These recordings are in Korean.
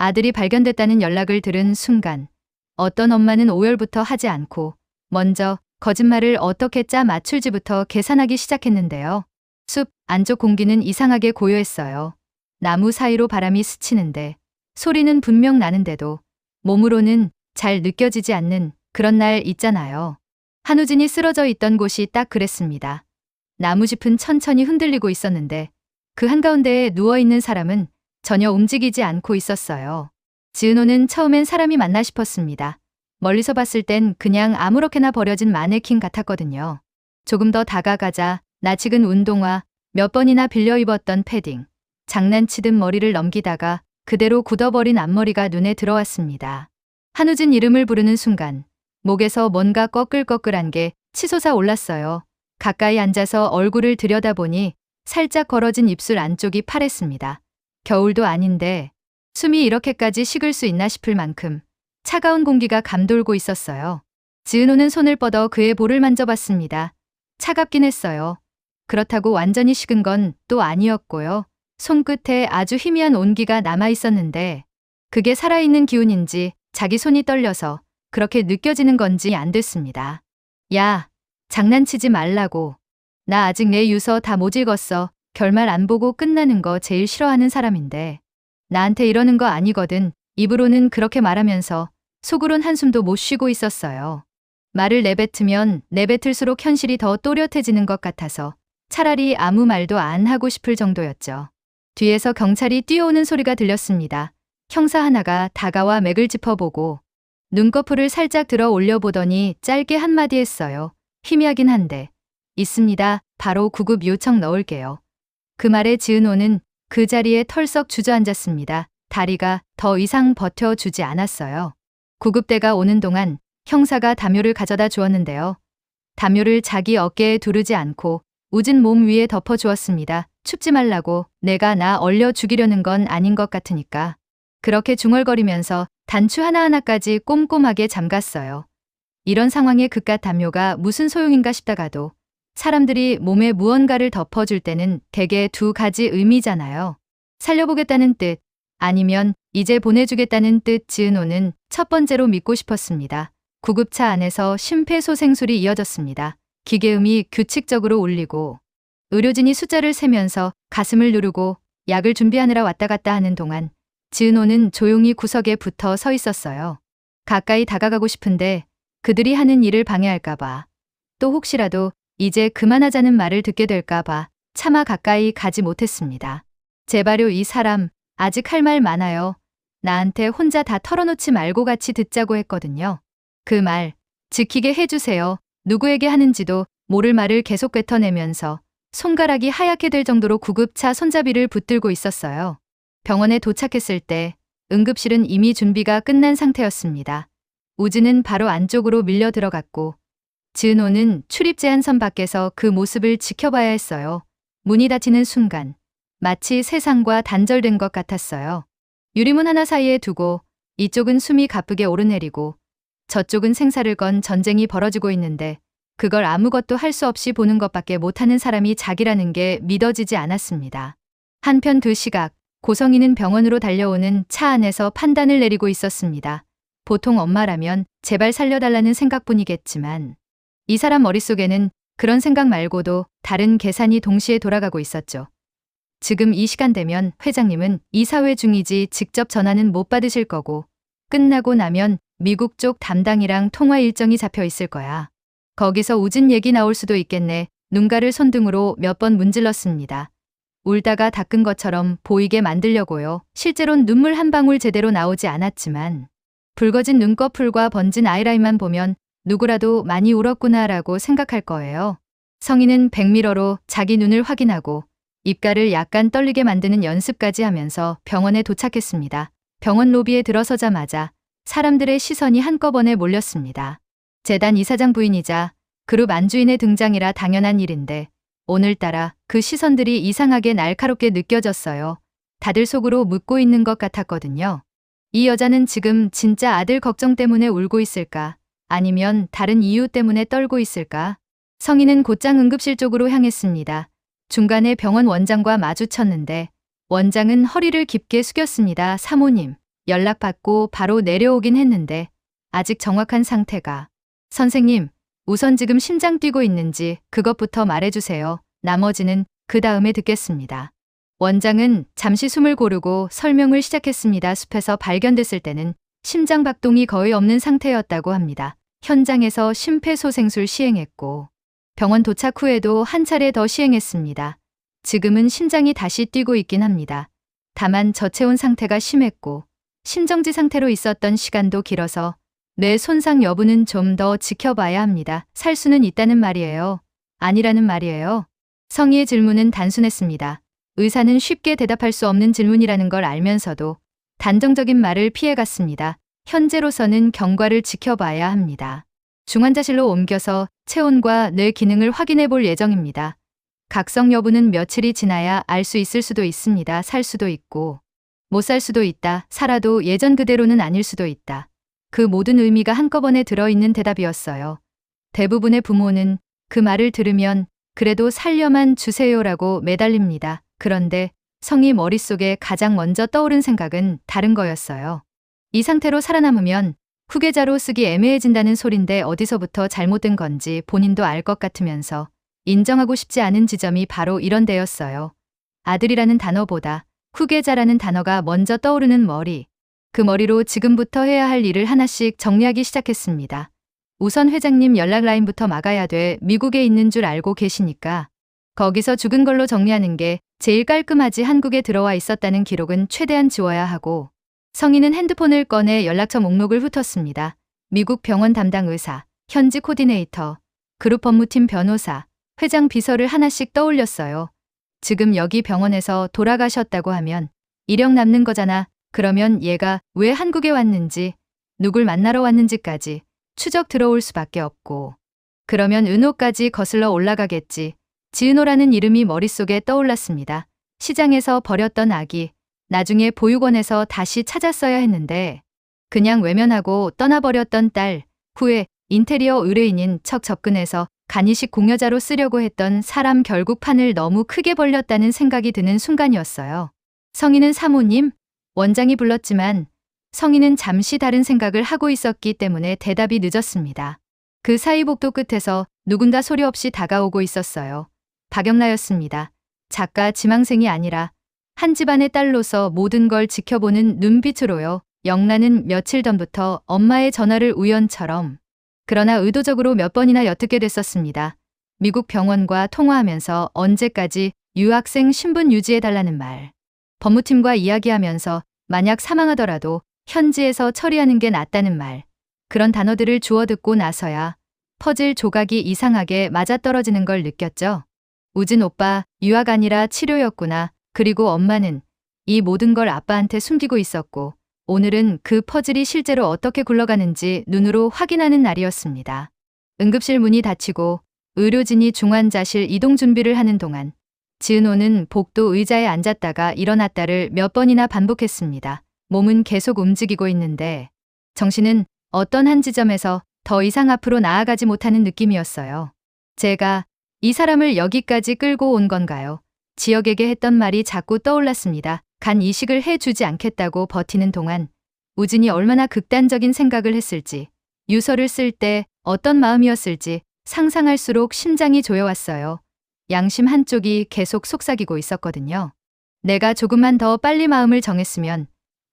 아들이 발견됐다는 연락을 들은 순간 어떤 엄마는 오열부터 하지 않고 먼저 거짓말을 어떻게 짜 맞출지부터 계산하기 시작했는데요. 숲 안쪽 공기는 이상하게 고요했어요. 나무 사이로 바람이 스치는데 소리는 분명 나는데도 몸으로는 잘 느껴지지 않는 그런 날 있잖아요. 한우진이 쓰러져 있던 곳이 딱 그랬습니다. 나무짚은 천천히 흔들리고 있었는데 그 한가운데에 누워있는 사람은 전혀 움직이지 않고 있었어요. 지은호는 처음엔 사람이 맞나 싶었습니다. 멀리서 봤을 땐 그냥 아무렇게나 버려진 마네킹 같았거든요. 조금 더 다가가자 낯익은 운동화, 몇 번이나 빌려 입었던 패딩, 장난치듯 머리를 넘기다가 그대로 굳어버린 앞머리가 눈에 들어왔습니다. 한우진 이름을 부르는 순간 목에서 뭔가 꺼끌꺼끌한 게 치솟아 올랐어요. 가까이 앉아서 얼굴을 들여다보니 살짝 걸어진 입술 안쪽이 파랬습니다. 겨울도 아닌데 숨이 이렇게까지 식을 수 있나 싶을 만큼 차가운 공기가 감돌고 있었어요. 지은호는 손을 뻗어 그의 볼을 만져봤습니다. 차갑긴 했어요. 그렇다고 완전히 식은 건 또 아니었고요. 손끝에 아주 희미한 온기가 남아있었는데 그게 살아있는 기운인지 자기 손이 떨려서 그렇게 느껴지는 건지 안 됐습니다. 야, 장난치지 말라고. 나 아직 내 유서 다 못 읽었어. 결말 안 보고 끝나는 거 제일 싫어하는 사람인데 나한테 이러는 거 아니거든. 입으로는 그렇게 말하면서 속으론 한숨도 못 쉬고 있었어요. 말을 내뱉으면 내뱉을수록 현실이 더 또렷해지는 것 같아서 차라리 아무 말도 안 하고 싶을 정도였죠. 뒤에서 경찰이 뛰어오는 소리가 들렸습니다. 형사 하나가 다가와 맥을 짚어보고 눈꺼풀을 살짝 들어 올려보더니 짧게 한마디 했어요. 희미하긴 한데 있습니다. 바로 구급 요청 넣을게요. 그 말에 지은호는 그 자리에 털썩 주저앉았습니다. 다리가 더 이상 버텨주지 않았어요. 구급대가 오는 동안 형사가 담요를 가져다 주었는데요. 담요를 자기 어깨에 두르지 않고 우진 몸 위에 덮어주었습니다. 춥지 말라고. 내가 나 얼려 죽이려는 건 아닌 것 같으니까. 그렇게 중얼거리면서 단추 하나하나까지 꼼꼼하게 잠갔어요. 이런 상황에 그깟 담요가 무슨 소용인가 싶다가도 사람들이 몸에 무언가를 덮어줄 때는 대개 두 가지 의미잖아요. 살려보겠다는 뜻, 아니면 이제 보내주겠다는 뜻. 지은호는 첫 번째로 믿고 싶었습니다. 구급차 안에서 심폐소생술이 이어졌습니다. 기계음이 규칙적으로 울리고 의료진이 숫자를 세면서 가슴을 누르고 약을 준비하느라 왔다 갔다 하는 동안 지은호는 조용히 구석에 붙어 서 있었어요. 가까이 다가가고 싶은데 그들이 하는 일을 방해할까봐, 또 혹시라도 이제 그만하자는 말을 듣게 될까봐 차마 가까이 가지 못했습니다. 제발요, 이 사람 아직 할 말 많아요. 나한테 혼자 다 털어놓지 말고 같이 듣자고 했거든요. 그 말 지키게 해주세요. 누구에게 하는지도 모를 말을 계속 뱉어내면서 손가락이 하얗게 될 정도로 구급차 손잡이를 붙들고 있었어요. 병원에 도착했을 때 응급실은 이미 준비가 끝난 상태였습니다. 우진은 바로 안쪽으로 밀려 들어갔고 지은호는 출입 제한선 밖에서 그 모습을 지켜봐야 했어요. 문이 닫히는 순간 마치 세상과 단절된 것 같았어요. 유리문 하나 사이에 두고 이쪽은 숨이 가쁘게 오르내리고 저쪽은 생사를 건 전쟁이 벌어지고 있는데 그걸 아무것도 할 수 없이 보는 것밖에 못하는 사람이 자기라는 게 믿어지지 않았습니다. 한편 그 시각 고성이는 병원으로 달려오는 차 안에서 판단을 내리고 있었습니다. 보통 엄마라면 제발 살려달라는 생각뿐이겠지만 이 사람 머릿속에는 그런 생각 말고도 다른 계산이 동시에 돌아가고 있었죠. 지금 이 시간 되면 회장님은 이사회 중이지 직접 전화는 못 받으실 거고 끝나고 나면 미국 쪽 담당이랑 통화 일정이 잡혀 있을 거야. 거기서 우진 얘기 나올 수도 있겠네. 눈가를 손등으로 몇 번 문질렀습니다. 울다가 닦은 것처럼 보이게 만들려고요. 실제론 눈물 한 방울 제대로 나오지 않았지만 붉어진 눈꺼풀과 번진 아이라인만 보면 누구라도 많이 울었구나라고 생각할 거예요. 성인은 백미러로 자기 눈을 확인하고 입가를 약간 떨리게 만드는 연습까지 하면서 병원에 도착했습니다. 병원 로비에 들어서자마자 사람들의 시선이 한꺼번에 몰렸습니다. 재단 이사장 부인이자 그룹 안주인의 등장이라 당연한 일인데 오늘따라 그 시선들이 이상하게 날카롭게 느껴졌어요. 다들 속으로 묻고 있는 것 같았거든요. 이 여자는 지금 진짜 아들 걱정 때문에 울고 있을까? 아니면 다른 이유 때문에 떨고 있을까? 성인은 곧장 응급실 쪽으로 향했습니다. 중간에 병원 원장과 마주쳤는데 원장은 허리를 깊게 숙였습니다. 사모님, 연락받고 바로 내려오긴 했는데 아직 정확한 상태가. 선생님, 우선 지금 심장 뛰고 있는지 그것부터 말해주세요. 나머지는 그 다음에 듣겠습니다. 원장은 잠시 숨을 고르고 설명을 시작했습니다. 숲에서 발견됐을 때는 심장 박동이 거의 없는 상태였다고 합니다. 현장에서 심폐소생술 시행했고 병원 도착 후에도 한 차례 더 시행했습니다. 지금은 심장이 다시 뛰고 있긴 합니다. 다만 저체온 상태가 심했고 심정지 상태로 있었던 시간도 길어서 뇌 손상 여부는 좀 더 지켜봐야 합니다. 살 수는 있다는 말이에요. 아니라는 말이에요. 성희의 질문은 단순했습니다. 의사는 쉽게 대답할 수 없는 질문이라는 걸 알면서도 단정적인 말을 피해갔습니다. 현재로서는 경과를 지켜봐야 합니다. 중환자실로 옮겨서 체온과 뇌 기능을 확인해 볼 예정입니다. 각성 여부는 며칠이 지나야 알 수 있을 수도 있습니다. 살 수도 있고 못 살 수도 있다. 살아도 예전 그대로는 아닐 수도 있다. 그 모든 의미가 한꺼번에 들어있는 대답이었어요. 대부분의 부모는 그 말을 들으면 그래도 살려만 주세요라고 매달립니다. 그런데 성희 머릿속에 가장 먼저 떠오른 생각은 다른 거였어요. 이 상태로 살아남으면 후계자로 쓰기 애매해진다는 소린데 어디서부터 잘못된 건지 본인도 알 것 같으면서 인정하고 싶지 않은 지점이 바로 이런 데였어요. 아들이라는 단어보다 후계자라는 단어가 먼저 떠오르는 머리. 그 머리로 지금부터 해야 할 일을 하나씩 정리하기 시작했습니다. 우선 회장님 연락 라인부터 막아야 돼. 미국에 있는 줄 알고 계시니까 거기서 죽은 걸로 정리하는 게 제일 깔끔하지. 한국에 들어와 있었다는 기록은 최대한 지워야 하고. 성희는 핸드폰을 꺼내 연락처 목록을 훑었습니다. 미국 병원 담당 의사, 현지 코디네이터, 그룹 법무팀 변호사, 회장 비서를 하나씩 떠올렸어요. 지금 여기 병원에서 돌아가셨다고 하면 이력 남는 거잖아. 그러면 얘가 왜 한국에 왔는지, 누굴 만나러 왔는지까지 추적 들어올 수밖에 없고. 그러면 은호까지 거슬러 올라가겠지. 지은호라는 이름이 머릿속에 떠올랐습니다. 시장에서 버렸던 아기, 나중에 보육원에서 다시 찾았어야 했는데 그냥 외면하고 떠나버렸던 딸, 후에 인테리어 의뢰인인 척 접근해서 간이식 공여자로 쓰려고 했던 사람 결국 판을 너무 크게 벌렸다는 생각이 드는 순간이었어요. 성희는 사모님, 원장이 불렀지만 성희는 잠시 다른 생각을 하고 있었기 때문에 대답이 늦었습니다. 그 사이 복도 끝에서 누군가 소리 없이 다가오고 있었어요. 박영라였습니다. 작가 지망생이 아니라 한 집안의 딸로서 모든 걸 지켜보는 눈빛으로요. 영란은 며칠 전부터 엄마의 전화를 우연처럼 그러나 의도적으로 몇 번이나 엿듣게 됐었습니다. 미국 병원과 통화하면서 언제까지 유학생 신분 유지해달라는 말. 법무팀과 이야기하면서 만약 사망하더라도 현지에서 처리하는 게 낫다는 말. 그런 단어들을 주워 듣고 나서야 퍼즐 조각이 이상하게 맞아떨어지는 걸 느꼈죠. 우진 오빠, 유학 아니라 치료였구나. 그리고 엄마는 이 모든 걸 아빠한테 숨기고 있었고 오늘은 그 퍼즐이 실제로 어떻게 굴러가는지 눈으로 확인하는 날이었습니다. 응급실 문이 닫히고 의료진이 중환자실 이동 준비를 하는 동안 지은호는 복도 의자에 앉았다가 일어났다를 몇 번이나 반복했습니다. 몸은 계속 움직이고 있는데 정신은 어떤 한 지점에서 더 이상 앞으로 나아가지 못하는 느낌이었어요. 제가 이 사람을 여기까지 끌고 온 건가요? 지역에게 했던 말이 자꾸 떠올랐습니다. 간 이식을 해주지 않겠다고 버티는 동안 우진이 얼마나 극단적인 생각을 했을지, 유서를 쓸 때 어떤 마음이었을지 상상할수록 심장이 조여왔어요. 양심 한쪽이 계속 속삭이고 있었거든요. 내가 조금만 더 빨리 마음을 정했으면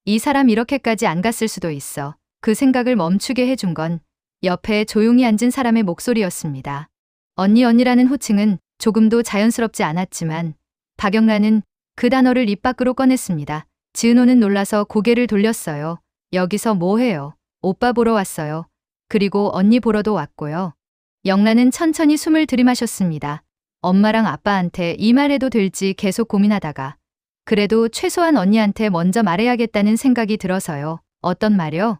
이 사람 이렇게까지 안 갔을 수도 있어. 그 생각을 멈추게 해준 건 옆에 조용히 앉은 사람의 목소리였습니다. 언니라는 호칭은 조금도 자연스럽지 않았지만 박영란은 그 단어를 입 밖으로 꺼냈습니다. 지은호는 놀라서 고개를 돌렸어요. 여기서 뭐 해요? 오빠 보러 왔어요. 그리고 언니 보러도 왔고요. 영란은 천천히 숨을 들이마셨습니다. 엄마랑 아빠한테 이 말해도 될지 계속 고민하다가 그래도 최소한 언니한테 먼저 말해야겠다는 생각이 들어서요. 어떤 말이요?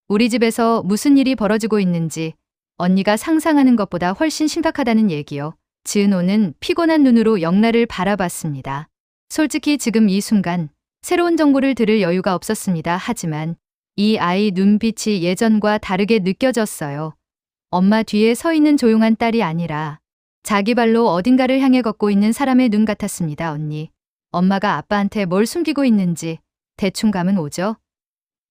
우리 집에서 무슨 일이 벌어지고 있는지 언니가 상상하는 것보다 훨씬 심각하다는 얘기요. 지은호는 피곤한 눈으로 영란을 바라봤습니다. 솔직히 지금 이 순간 새로운 정보를 들을 여유가 없었습니다. 하지만 이 아이 눈빛이 예전과 다르게 느껴졌어요. 엄마 뒤에 서 있는 조용한 딸이 아니라 자기 발로 어딘가를 향해 걷고 있는 사람의 눈 같았습니다. 언니, 엄마가 아빠한테 뭘 숨기고 있는지 대충 감은 오죠?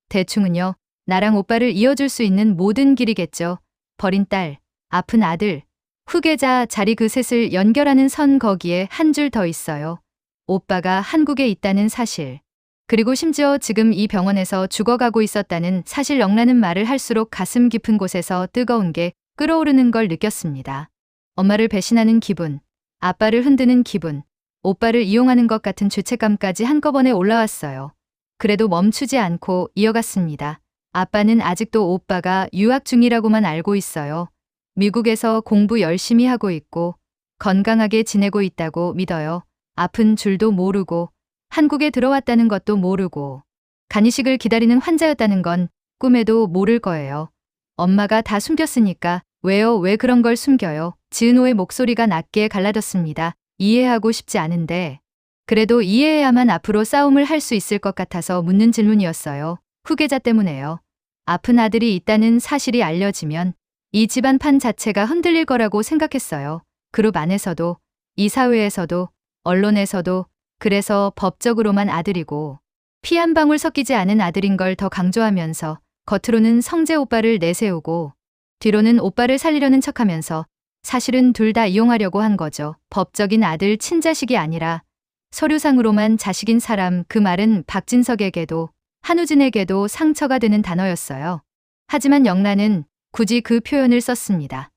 대충은요, 나랑 오빠를 이어줄 수 있는 모든 길이겠죠. 버린 딸, 아픈 아들, 후계자 자리 그 셋을 연결하는 선 거기에 한 줄 더 있어요. 오빠가 한국에 있다는 사실. 그리고 심지어 지금 이 병원에서 죽어가고 있었다는 사실. 영란은 말을 할수록 가슴 깊은 곳에서 뜨거운 게 끓어오르는 걸 느꼈습니다. 엄마를 배신하는 기분, 아빠를 흔드는 기분, 오빠를 이용하는 것 같은 죄책감까지 한꺼번에 올라왔어요. 그래도 멈추지 않고 이어갔습니다. 아빠는 아직도 오빠가 유학 중이라고만 알고 있어요. 미국에서 공부 열심히 하고 있고 건강하게 지내고 있다고 믿어요. 아픈 줄도 모르고 한국에 들어왔다는 것도 모르고 간이식을 기다리는 환자였다는 건 꿈에도 모를 거예요. 엄마가 다 숨겼으니까 왜요? 왜 그런 걸 숨겨요? 지은호의 목소리가 낮게 갈라졌습니다. 이해하고 싶지 않은데 그래도 이해해야만 앞으로 싸움을 할 수 있을 것 같아서 묻는 질문이었어요. 후계자 때문에요. 아픈 아들이 있다는 사실이 알려지면 이 집안판 자체가 흔들릴 거라고 생각했어요. 그룹 안에서도, 이 사회에서도, 언론에서도. 그래서 법적으로만 아들이고 피 한 방울 섞이지 않은 아들인 걸 더 강조하면서 겉으로는 성재 오빠를 내세우고 뒤로는 오빠를 살리려는 척하면서 사실은 둘 다 이용하려고 한 거죠. 법적인 아들 친자식이 아니라 서류상으로만 자식인 사람. 그 말은 박진석에게도 한우진에게도 상처가 되는 단어였어요. 하지만 영란은 굳이 그 표현을 썼습니다.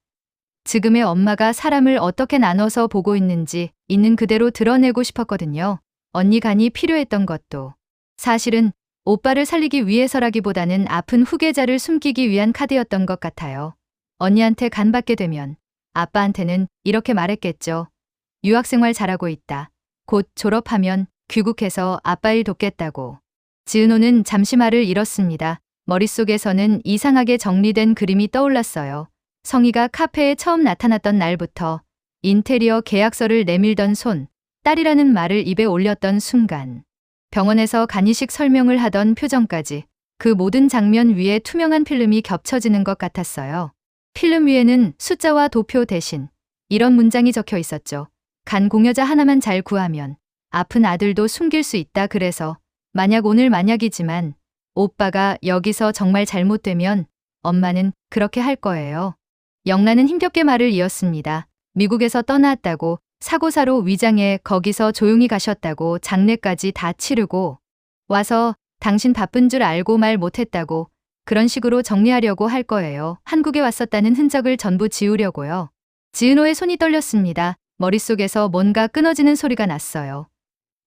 지금의 엄마가 사람을 어떻게 나눠서 보고 있는지 있는 그대로 드러내고 싶었거든요. 언니 간이 필요했던 것도 사실은 오빠를 살리기 위해서라기보다는 아픈 후계자를 숨기기 위한 카드였던 것 같아요. 언니한테 간 받게 되면 아빠한테는 이렇게 말했겠죠. 유학생활 잘하고 있다. 곧 졸업하면 귀국해서 아빠 일 돕겠다고. 지은호는 잠시 말을 잃었습니다. 머릿속에서는 이상하게 정리된 그림이 떠올랐어요. 성희가 카페에 처음 나타났던 날부터 인테리어 계약서를 내밀던 손, 딸이라는 말을 입에 올렸던 순간, 병원에서 간이식 설명을 하던 표정까지 그 모든 장면 위에 투명한 필름이 겹쳐지는 것 같았어요. 필름 위에는 숫자와 도표 대신 이런 문장이 적혀 있었죠. 간 공여자 하나만 잘 구하면 아픈 아들도 숨길 수 있다. 그래서 만약 오늘 만약이지만 오빠가 여기서 정말 잘못되면 엄마는 그렇게 할 거예요. 영란은 힘겹게 말을 이었습니다. 미국에서 떠나왔다고 사고사로 위장해 거기서 조용히 가셨다고 장례까지 다 치르고 와서 당신 바쁜 줄 알고 말 못했다고 그런 식으로 정리하려고 할 거예요. 한국에 왔었다는 흔적을 전부 지우려고요. 지은호의 손이 떨렸습니다. 머릿속에서 뭔가 끊어지는 소리가 났어요.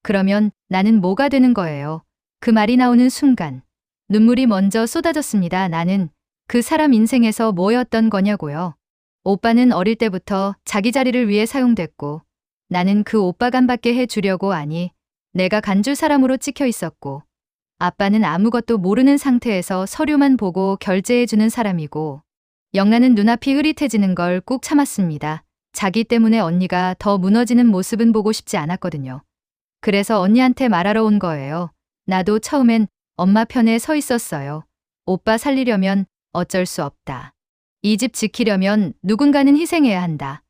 그러면 나는 뭐가 되는 거예요? 그 말이 나오는 순간 눈물이 먼저 쏟아졌습니다. 나는 그 사람 인생에서 뭐였던 거냐고요. 오빠는 어릴 때부터 자기 자리를 위해 사용됐고 나는 그 오빠 간받게 해주려고 아니 내가 간줄 사람으로 찍혀 있었고 아빠는 아무것도 모르는 상태에서 서류만 보고 결제해주는 사람이고 영란은 눈앞이 흐릿해지는 걸 꾹 참았습니다. 자기 때문에 언니가 더 무너지는 모습은 보고 싶지 않았거든요. 그래서 언니한테 말하러 온 거예요. 나도 처음엔 엄마 편에 서 있었어요. 오빠 살리려면 어쩔 수 없다. 이 집 지키려면 누군가는 희생해야 한다.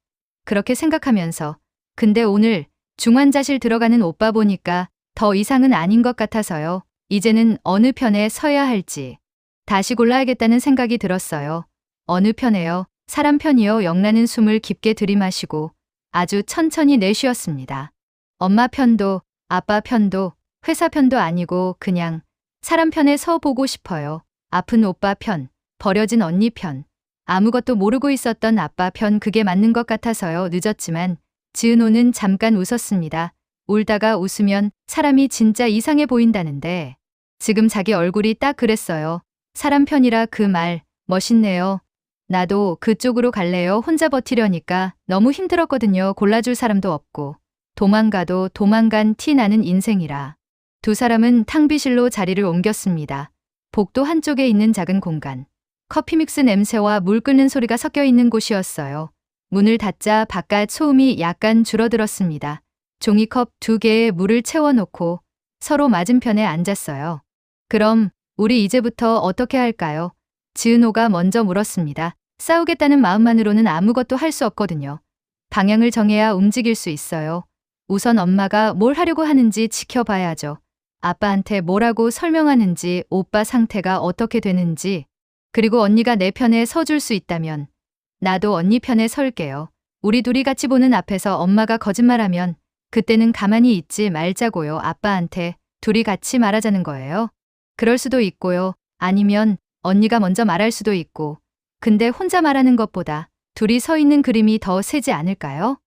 그렇게 생각하면서 근데 오늘 중환자실 들어가는 오빠 보니까 더 이상은 아닌 것 같아서요. 이제는 어느 편에 서야 할지 다시 골라야겠다는 생각이 들었어요. 어느 편에요? 사람 편이요. 영란은 숨을 깊게 들이마시고 아주 천천히 내쉬었습니다. 엄마 편도 아빠 편도 회사 편도 아니고 그냥 사람 편에 서 보고 싶어요. 아픈 오빠 편, 버려진 언니 편, 아무것도 모르고 있었던 아빠 편. 그게 맞는 것 같아서요. 늦었지만 지은호는 잠깐 웃었습니다. 울다가 웃으면 사람이 진짜 이상해 보인다는데 지금 자기 얼굴이 딱 그랬어요. 사람 편이라 그 말 멋있네요. 나도 그쪽으로 갈래요. 혼자 버티려니까 너무 힘들었거든요. 골라줄 사람도 없고 도망가도 도망간 티 나는 인생이라. 두 사람은 탕비실로 자리를 옮겼습니다. 복도 한쪽에 있는 작은 공간. 커피 믹스 냄새와 물 끓는 소리가 섞여 있는 곳이었어요. 문을 닫자 바깥 소음이 약간 줄어들었습니다. 종이컵 2개에 물을 채워놓고 서로 맞은편에 앉았어요. 그럼 우리 이제부터 어떻게 할까요? 지은호가 먼저 물었습니다. 싸우겠다는 마음만으로는 아무것도 할 수 없거든요. 방향을 정해야 움직일 수 있어요. 우선 엄마가 뭘 하려고 하는지 지켜봐야죠. 아빠한테 뭐라고 설명하는지, 오빠 상태가 어떻게 되는지, 그리고 언니가 내 편에 서줄 수 있다면 나도 언니 편에 설게요. 우리 둘이 같이 보는 앞에서 엄마가 거짓말하면 그때는 가만히 있지 말자고요. 아빠한테 둘이 같이 말하자는 거예요. 그럴 수도 있고요. 아니면 언니가 먼저 말할 수도 있고. 근데 혼자 말하는 것보다 둘이 서 있는 그림이 더 세지 않을까요?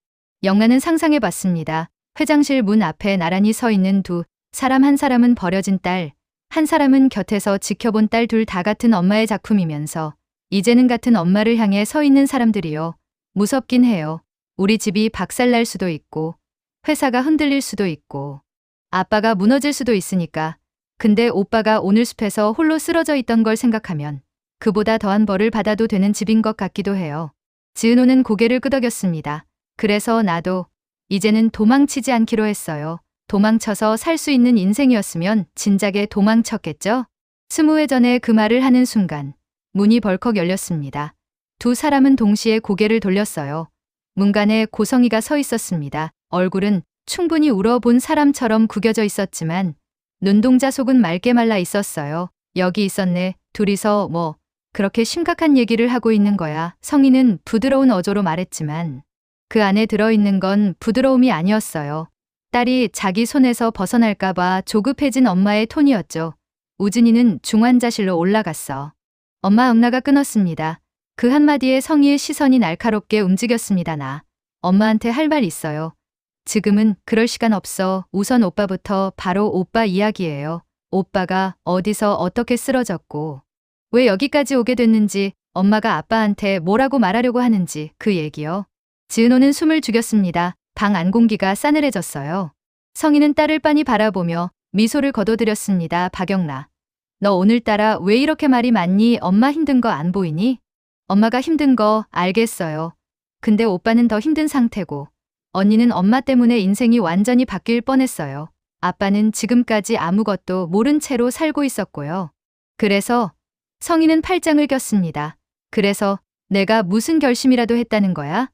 영란은 상상해 봤습니다. 회장실 문 앞에 나란히 서 있는 두 사람, 한 사람은 버려진 딸, 한 사람은 곁에서 지켜본 딸, 둘 다 같은 엄마의 작품이면서 이제는 같은 엄마를 향해 서 있는 사람들이요. 무섭긴 해요. 우리 집이 박살날 수도 있고, 회사가 흔들릴 수도 있고, 아빠가 무너질 수도 있으니까. 근데 오빠가 오늘 숲에서 홀로 쓰러져 있던 걸 생각하면 그보다 더한 벌을 받아도 되는 집인 것 같기도 해요. 지은호는 고개를 끄덕였습니다. 그래서 나도 이제는 도망치지 않기로 했어요. 도망쳐서 살 수 있는 인생이었으면 진작에 도망쳤겠죠? 20회 전에 그 말을 하는 순간 문이 벌컥 열렸습니다. 두 사람은 동시에 고개를 돌렸어요. 문간에 고성이가 서 있었습니다. 얼굴은 충분히 울어본 사람처럼 구겨져 있었지만 눈동자 속은 맑게 말라 있었어요. 여기 있었네. 둘이서 뭐 그렇게 심각한 얘기를 하고 있는 거야. 성희는 부드러운 어조로 말했지만 그 안에 들어있는 건 부드러움이 아니었어요. 딸이 자기 손에서 벗어날까봐 조급해진 엄마의 톤이었죠. 우진이는 중환자실로 올라갔어. 엄마, 응나가 끊었습니다. 그 한마디에 성희의 시선이 날카롭게 움직였습니다. 나 엄마한테 할 말 있어요. 지금은 그럴 시간 없어. 우선 오빠부터. 바로 오빠 이야기예요. 오빠가 어디서 어떻게 쓰러졌고 왜 여기까지 오게 됐는지, 엄마가 아빠한테 뭐라고 말하려고 하는지 그 얘기요. 지은호는 숨을 죽였습니다. 방 안 공기가 싸늘해졌어요. 성희는 딸을 빤히 바라보며 미소를 거둬들였습니다. 박영나, 너 오늘따라 왜 이렇게 말이 많니? 엄마 힘든 거 안 보이니? 엄마가 힘든 거 알겠어요. 근데 오빠는 더 힘든 상태고 언니는 엄마 때문에 인생이 완전히 바뀔 뻔했어요. 아빠는 지금까지 아무것도 모른 채로 살고 있었고요. 그래서 성희는 팔짱을 꼈습니다. 그래서 내가 무슨 결심이라도 했다는 거야?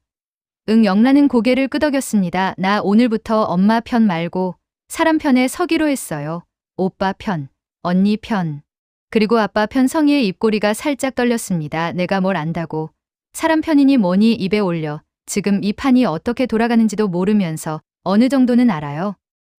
응. 영란은 고개를 끄덕였습니다. 나 오늘부터 엄마 편 말고 사람 편에 서기로 했어요. 오빠 편, 언니 편, 그리고 아빠 편. 성희의 입꼬리가 살짝 떨렸습니다. 내가 뭘 안다고. 사람 편이니 뭐니 입에 올려. 지금 이 판이 어떻게 돌아가는지도 모르면서 어느 정도는 알아요.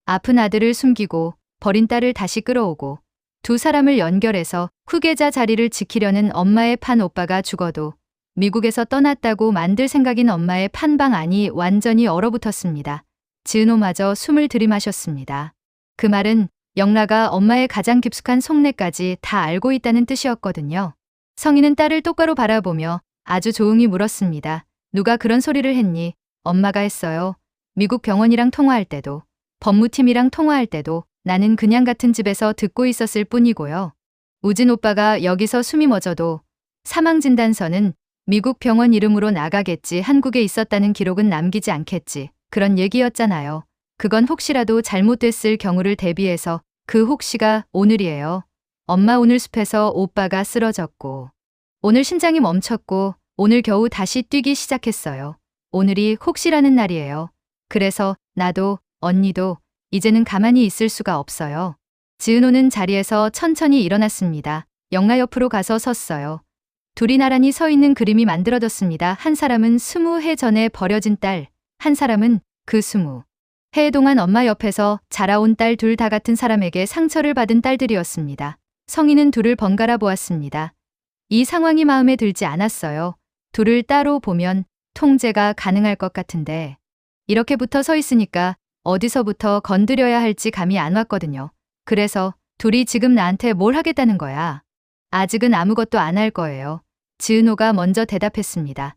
아픈 아들을 숨기고 버린 딸을 다시 끌어오고 두 사람을 연결해서 후계자 자리를 지키려는 엄마의 판. 오빠가 죽어도 미국에서 떠났다고 만들 생각인 엄마의 판방 안이 완전히 얼어붙었습니다. 지은호마저 숨을 들이마셨습니다. 그 말은 영라가 엄마의 가장 깊숙한 속내까지 다 알고 있다는 뜻이었거든요. 성희는 딸을 똑바로 바라보며 아주 조용히 물었습니다. 누가 그런 소리를 했니? 엄마가 했어요. 미국 병원이랑 통화할 때도, 법무팀이랑 통화할 때도 나는 그냥 같은 집에서 듣고 있었을 뿐이고요. 우진 오빠가 여기서 숨이 멎어도 사망진단서는 미국 병원 이름으로 나가겠지. 한국에 있었다는 기록은 남기지 않겠지. 그런 얘기였잖아요. 그건 혹시라도 잘못됐을 경우를 대비해서 그 혹시가 오늘이에요. 엄마, 오늘 숲에서 오빠가 쓰러졌고 오늘 심장이 멈췄고 오늘 겨우 다시 뛰기 시작했어요. 오늘이 혹시라는 날이에요. 그래서 나도 언니도 이제는 가만히 있을 수가 없어요. 지은호는 자리에서 천천히 일어났습니다. 영라 옆으로 가서 섰어요. 둘이 나란히 서 있는 그림이 만들어졌습니다. 한 사람은 20해 전에 버려진 딸, 한 사람은 그 20해 동안 엄마 옆에서 자라온 딸. 둘 다 같은 사람에게 상처를 받은 딸들이었습니다. 성희는 둘을 번갈아 보았습니다. 이 상황이 마음에 들지 않았어요. 둘을 따로 보면 통제가 가능할 것 같은데 이렇게 붙어 서 있으니까 어디서부터 건드려야 할지 감이 안 왔거든요. 그래서 둘이 지금 나한테 뭘 하겠다는 거야? 아직은 아무것도 안 할 거예요. 지은호가 먼저 대답했습니다.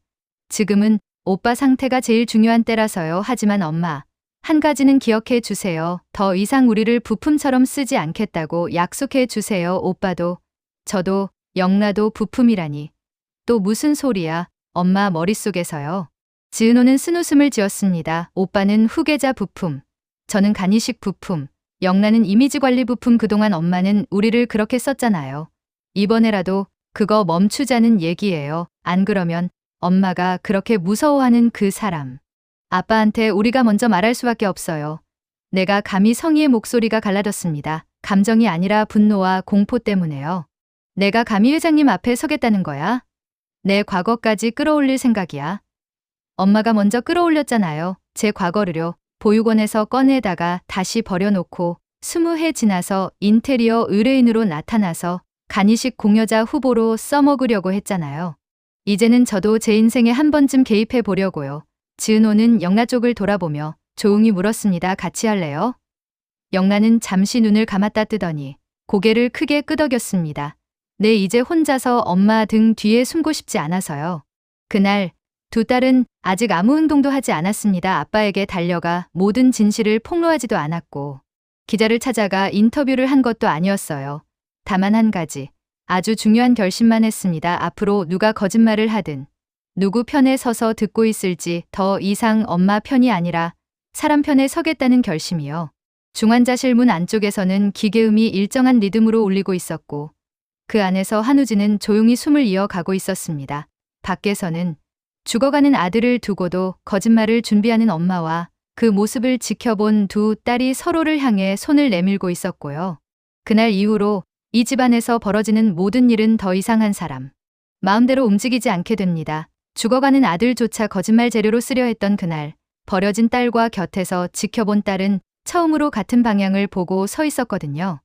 지금은 오빠 상태가 제일 중요한 때라서요. 하지만 엄마, 한 가지는 기억해 주세요. 더 이상 우리를 부품처럼 쓰지 않겠다고 약속해 주세요. 오빠도, 저도, 영라도 부품이라니. 또 무슨 소리야? 엄마 머릿속에서요. 지은호는 쓴웃음을 지었습니다. 오빠는 후계자 부품, 저는 간이식 부품, 영라는 이미지 관리 부품. 그동안 엄마는 우리를 그렇게 썼잖아요. 이번에라도 그거 멈추자는 얘기예요. 안 그러면 엄마가 그렇게 무서워하는 그 사람, 아빠한테 우리가 먼저 말할 수밖에 없어요. 내가 감히 성희의 목소리가 갈라졌습니다. 감정이 아니라 분노와 공포 때문에요. 내가 감히 회장님 앞에 서겠다는 거야? 내 과거까지 끌어올릴 생각이야. 엄마가 먼저 끌어올렸잖아요. 제 과거를요. 보육원에서 꺼내다가 다시 버려놓고 20해 지나서 인테리어 의뢰인으로 나타나서 간이식 공여자 후보로 써먹으려고 했잖아요. 이제는 저도 제 인생에 한 번쯤 개입해 보려고요. 지은호는 영라 쪽을 돌아보며 조용히 물었습니다. 같이 할래요? 영라는 잠시 눈을 감았다 뜨더니 고개를 크게 끄덕였습니다. 네, 이제 혼자서 엄마 등 뒤에 숨고 싶지 않아서요. 그날 두 딸은 아직 아무 행동도 하지 않았습니다. 아빠에게 달려가 모든 진실을 폭로하지도 않았고 기자를 찾아가 인터뷰를 한 것도 아니었어요. 다만 한 가지 아주 중요한 결심만 했습니다. 앞으로 누가 거짓말을 하든 누구 편에 서서 듣고 있을지 더 이상 엄마 편이 아니라 사람 편에 서겠다는 결심이요. 중환자실 문 안쪽에서는 기계음이 일정한 리듬으로 울리고 있었고 그 안에서 한우진은 조용히 숨을 이어가고 있었습니다. 밖에서는 죽어가는 아들을 두고도 거짓말을 준비하는 엄마와 그 모습을 지켜본 두 딸이 서로를 향해 손을 내밀고 있었고요. 그날 이후로 이 집안에서 벌어지는 모든 일은 더 이상 한 사람 마음대로 움직이지 않게 됩니다. 죽어가는 아들조차 거짓말 재료로 쓰려 했던 그날 버려진 딸과 곁에서 지켜본 딸은 처음으로 같은 방향을 보고 서 있었거든요.